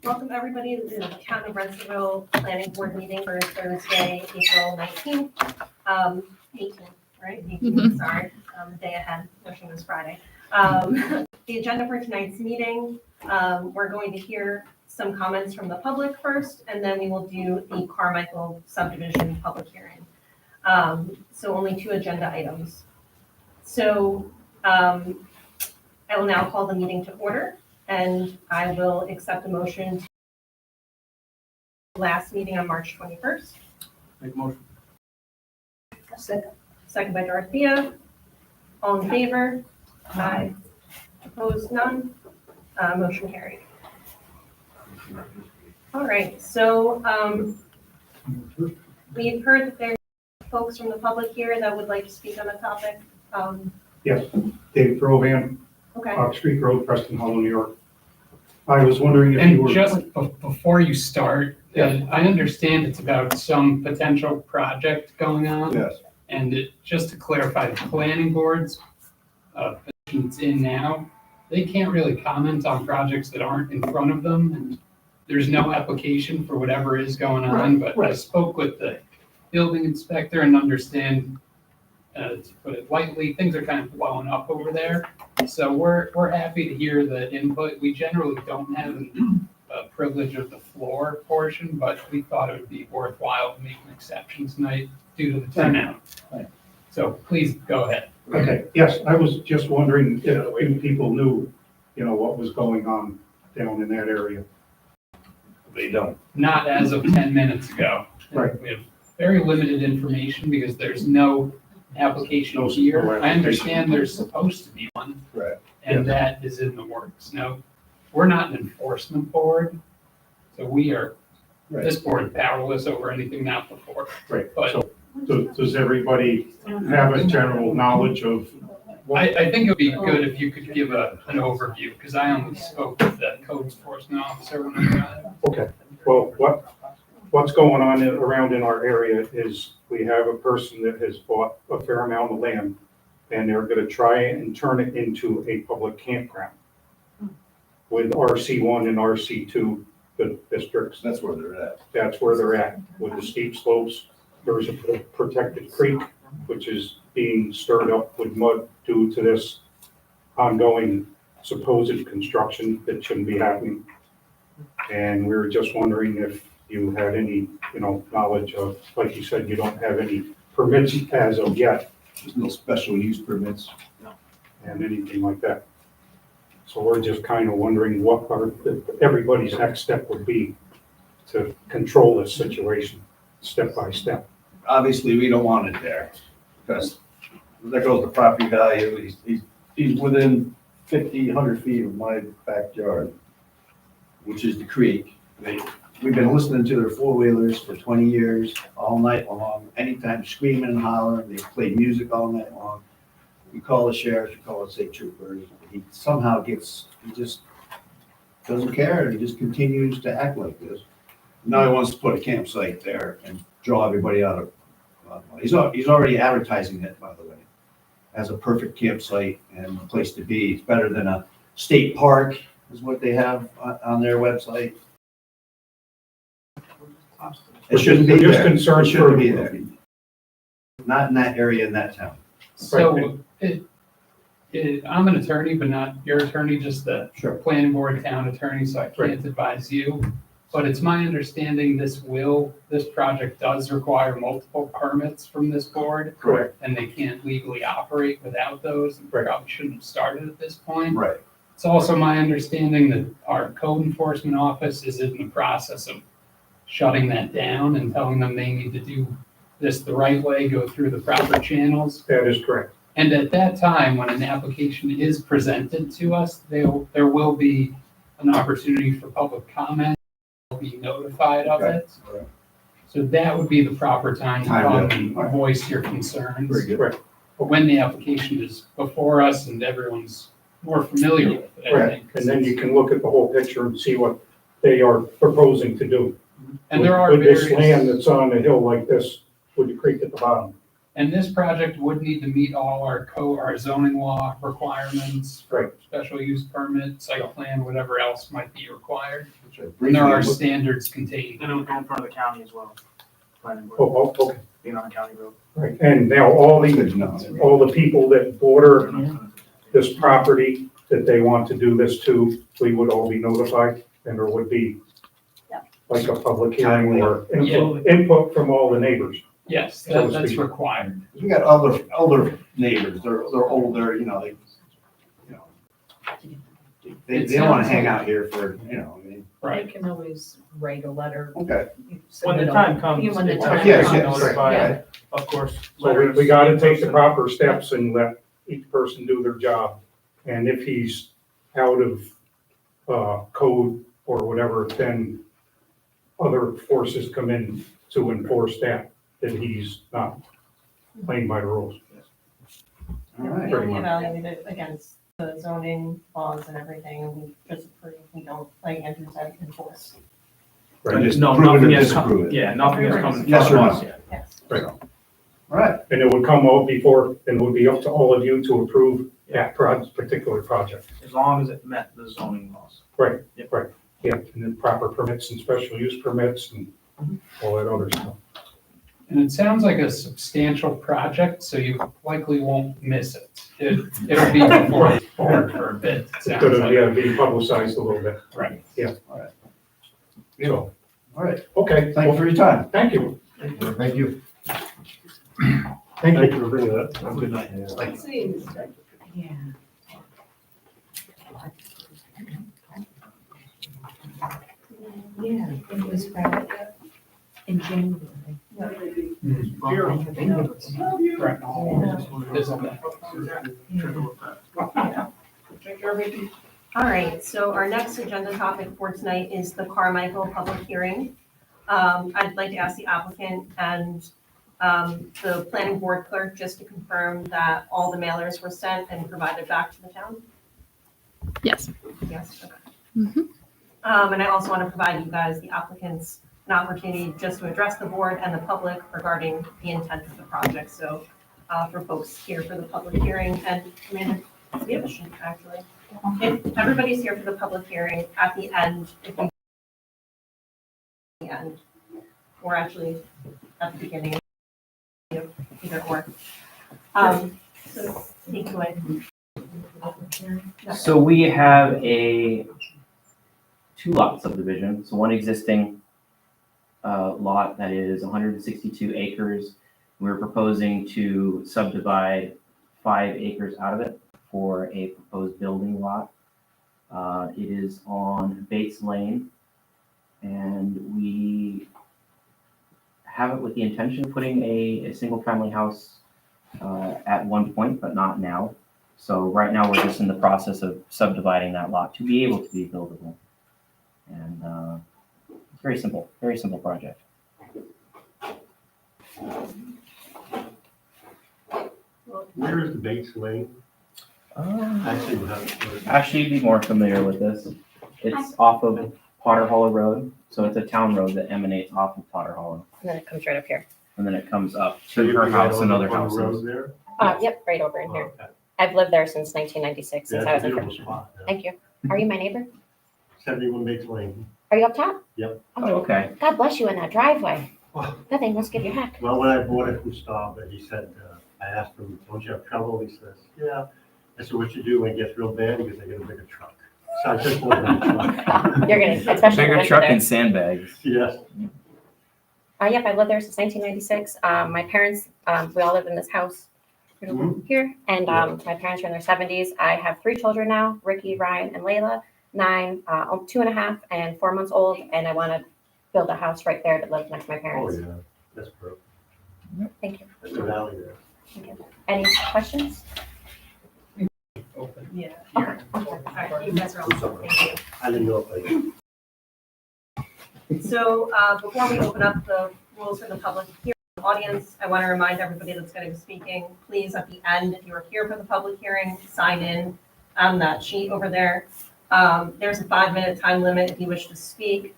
Welcome everybody to the Town of Rensselaerville Planning Board meeting for Thursday, April 19th. 18th, right? 18th, sorry, the day ahead, wishing it was Friday. The agenda for tonight's meeting, we're going to hear some comments from the public first, and then we will do the Carmichael subdivision public hearing. So only 2 agenda items. So I will now call the meeting to order. And I will accept a motion to last meeting on March 21st. Make a motion. Second by Dorothea. All in favor? Aye. Opposed? None? Motion carried. All right, so we've heard that there are folks from the public here that would like to speak on the topic. Yes, David Grovan, Okay. Oak Street Road, Preston Hollow, New York. I was wondering if you And were. just before you start, Yes. I understand it's about some potential project going on. Yes, And just to clarify, the planning board's positions in now, they can't really comment on projects that aren't in front of them. And there's no application for whatever is going on, but I right. spoke with the building inspector and understand, to put it lightly, things are kind of blowing up over there. So we're happy to hear the input. We generally don't have a privilege of the floor portion, but we thought it would be worthwhile to make an exception tonight due to the turnout. Right. So please go ahead. Okay, yes, I was just wondering if people knew, what was going on down in that area. They don't. Not as of 10 minutes ago. Right. We have very limited information because there's no application No here. I application. understand there's supposed to be one. Right. And that is in the works. No, we're not an enforcement board, so we are, Right. this board is powerless over anything not before. Right, But so does everybody have a general knowledge of? I think it would be good if you could give an overview, because I only spoke with the code enforcement officer when I got it. Okay, well, what's going on around in our area is we have a person that has bought a fair amount of land, and they're gonna try and turn it into a public campground with RC1 and RC2, the districts. That's where they're at. That's where they're at, with the steep slopes. There is a protected creek, which is being stirred up with mud due to this ongoing supposed construction that shouldn't be happening. And we were just wondering if you had any, knowledge of, like you said, you don't have any permits as of yet There's no special use permits. and anything like that. So we're just kind of wondering what everybody's next step would be to control this situation, step by step. Obviously, we don't want it there because there goes the property value. He's within 50, 100 feet of my backyard, which is the creek. We've been listening to their four-wheelers for 20 years, all night long, anytime screaming and hollering. They play music all night long. We call the sheriff, we call the state troopers. He somehow he just doesn't care. He just continues to act like this. Now he wants to put a campsite there and draw everybody out of, he's already advertising it, by the way, as a perfect campsite and a place to be. It's better than a state park, is what they have on their website. It shouldn't be We're just there. concerned It shouldn't for- be there. Not in that area, in that town. So I'm an attorney, but not your attorney, just the Sure. planning board town attorney, so I can't advise you. But it's my understanding this project does require multiple permits from this board, Correct. and they can't legally operate without those, and Right. probably shouldn't have started at this point. Right. It's also my understanding that our code enforcement office is in the process of shutting that down and telling them they need to do this the right way, go through the proper channels. That is correct. And at that time, when an application is presented to us, there will be an opportunity for public comment, will be notified of Okay. it. So that would be the proper time to Time come to- and voice your concerns. Very good. Right. But when the application is before us and everyone's more familiar with it, I Right, think. and then you can look at the whole picture and see what they are proposing to do. And there are With this land various, that's on a hill like this, with the creek at the bottom. And this project would need to meet all our zoning law requirements, Right. special use permit, site plan, whatever else might be required. Which I And briefly there are looked- standards contained. And it would go in front of the county as well. Planning board, Oh, okay, being on a county road. right. And now all the people that border this property that they want to do this to, we would all be notified, and there would be Yeah. like a public hearing or Yeah. input from all the neighbors. Yes, So to that's speak. required. We got older neighbors, they're older, you know, they It don't wanna sounds hang like- out here for, you know, I mean, Right. They can always write a letter. okay. When the time comes, When the it's time Yes, comes. yes, notified, Yeah. of course. So we gotta take the proper steps and let each person do their job. And if he's out of, code or whatever, then other forces come in to enforce that he's not playing by the rules. All We right. only evaluate it against the zoning laws and everything, and we just approve, we don't, like Andrew said, enforce. Right? Just No, approve it nothing or has come, disapprove it. yeah, nothing has come in Yes front or of us no? yet. Yes. Right. All right, And it would come out before, and it would be up to all of you to approve that particular project. As long as it met the zoning laws. Right, Yep. right. Yeah, and then proper permits and special use permits and all that other stuff. And it sounds like a substantial project, so you likely won't miss it. It'll be before the board for a bit, it It's sounds gonna, like. yeah, be publicized a little bit. Right. So, all right. okay, Thank you for your time. thank you. Thank you. Thank you. for bringing that. Have a good night. Yeah. Yeah, it was back in January. Right. Isn't that- All right, so our next agenda topic for tonight is the Carmichael public hearing. I'd like to ask the applicant and the planning board clerk just to confirm that all the mailers were sent and provided back to the town? Yes. Yes, okay. Mhm. And I also want to provide you guys, the applicants, an opportunity just to address the board and the public regarding the intent of the project. So for folks here for the public hearing, and Amanda, we have a sheet actually. If everybody's here for the public hearing, at the end, if you the end, or actually at the beginning, either or. So speak to it. So we have two lot subdivision, so one existing lot that is 162 acres. We're proposing to subdivide 5 acres out of it for a proposed building lot. It is on Bates Lane, and we have it with the intention of putting a single-family house at one point, but not now. So right now, we're just in the process of subdividing that lot to be able to be buildable. And it's very simple project. Where is the Bates Lane? Actually, Actually, you'd be more familiar with this. It's off of Potter Hollow Road, so it's a town road that emanates off of Potter Hollow. And then it comes right up here. And then it comes up to her house and other on the road houses. there? Yep, right over in here. Okay. I've lived there since 1996, since I That's was a in. beautiful spot. yeah. Thank you. Are you my neighbor? 71 Bates Lane. Are you up top? Yep. Oh, okay. God bless you in that driveway. Well, That thing must give you heck. when I bought it from Staub, he said, I asked him, don't you have trouble? He says, yeah. I said, what you do when it gets real bad? He goes, I get a bigger truck. So I just bought a truck. You're gonna, especially in the Bigger winter truck there. and sandbags. Yes. Yep, I've lived there since 1996. My parents, we all live in this house here, and my parents are in their 70s. I have 3 children now, Ricky, Ryan, and Layla, 9, 2.5, and 4 months old, and I want to build a house right there to live next to my Oh, parents. yeah. That's perfect. Thank you. That's the valley there. Any questions? Open. Yeah. Okay. All right, you guys are all set. Thank you. I didn't know if So before we open up the rules for the public hearing audience, I want to remind everybody that's going to be speaking, please at the end, if you are here for the public hearing, sign in on that sheet over there. There's a 5-minute time limit if you wish to speak.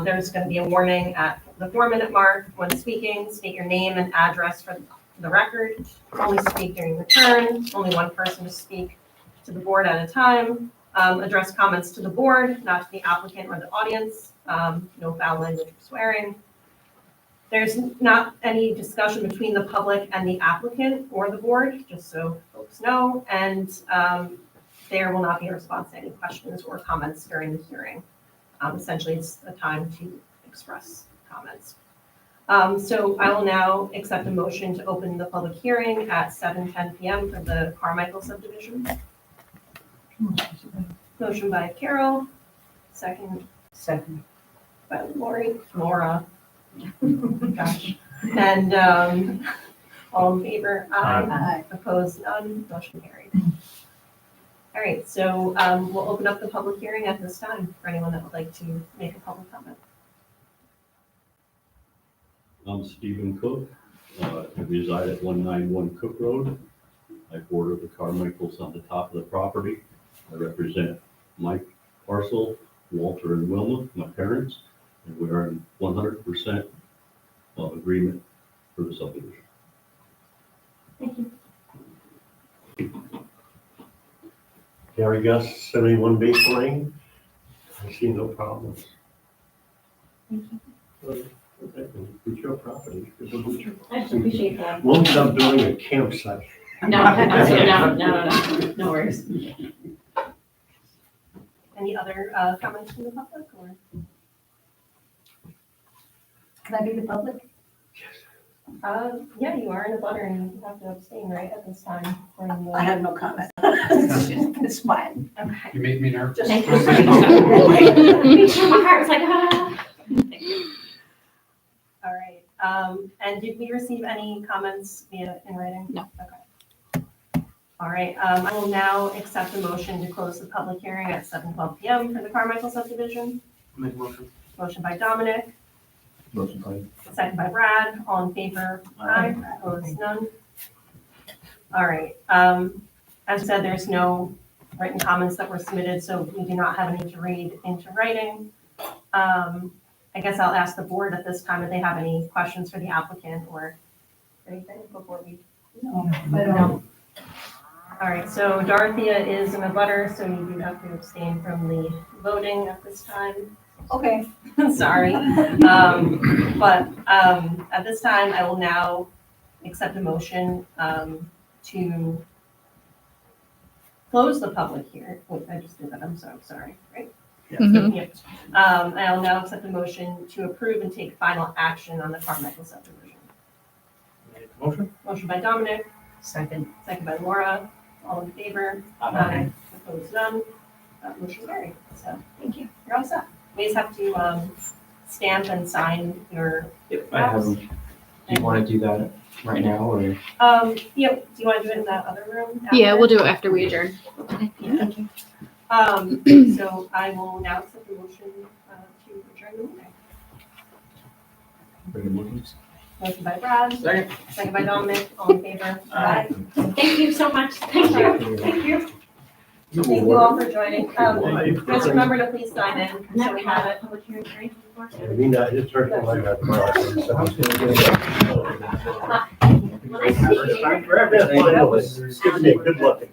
There's going to be a warning at the 4-minute mark when speaking. State your name and address for for the record, only speak during your turn, only one person to speak to the board at a time, address comments to the board, not to the applicant or the audience, no foul language or swearing. There's not any discussion between the public and the applicant or the board, just so folks know, and there will not be a response to any questions or comments during the hearing. Essentially, it's a time to express comments. So I will now accept a motion to open the public hearing at 7:10 PM for the Carmichael subdivision. Motion by Carol, second Second. by Laura. Gosh. And all in favor? Aye. Opposed? None. Motion carried. All right, so we'll open up the public hearing at this time for anyone that would like to make a public comment. I'm Stephen Cook. I reside at 191 Cook Road. I border the Carmichaels on the top of the property. I represent my parcel, Walter and Wilma, my parents, and we are in 100% of agreement for the subdivision. Thank you. Gary Gus, 71 Base Lane. I see no problems. It's your property. It's your I appreciate that. Won't stop building a campsite. No, no worries. Any other comments from the public or? Can I be the public? Yeah, you are in a butter and you have to abstain, right, at this time? I have no comment. It's fine. Okay. You made me nervous. Just- Thank you. My heart was like, ah. All right, and did we receive any comments via in writing? No. Okay. All right, I will now accept a motion to close the public hearing at 7:12 PM for the Carmichael subdivision. Make a motion. Motion by Dominic, Motion by second by Brad, all in favor? Aye. Opposed, none. All right, as I said, there's no written comments that were submitted, so we do not have any to read into writing. I guess I'll ask the board at this time if they have any questions for the applicant or anything before we. I don't. All right, so Dorothea is in a butter, so you do have to abstain from the voting at this time. Okay. Sorry. But at this time, I will now accept a motion to close the public hearing. Wait, I just did that. I'm so sorry, right? Mhm. Yep. I'll now accept a motion to approve and take final action on the Carmichael subdivision. Make a motion. Motion by Dominic, Second. second by Laura. All in favor? Aye. Opposed, none. Motion carried. So, thank you. You're all set. We just have to stamp and sign your, Yep, I have them. Do you want to do that right now or? yep, do you want to do it in that other room? Yeah, after? we'll do it after we adjourn. Thank you. So I will now accept the motion to adjourn the meeting. Bring the motion. Motion by Brad, Second. second by Dominic, all in favor? Aye. Thank you so much. Thank you. Thank you. Thank you all for joining. Just remember to please sign in, so we have it. Public hearing arranged before. I mean, it's hurt my God. First time for everything. Good luck.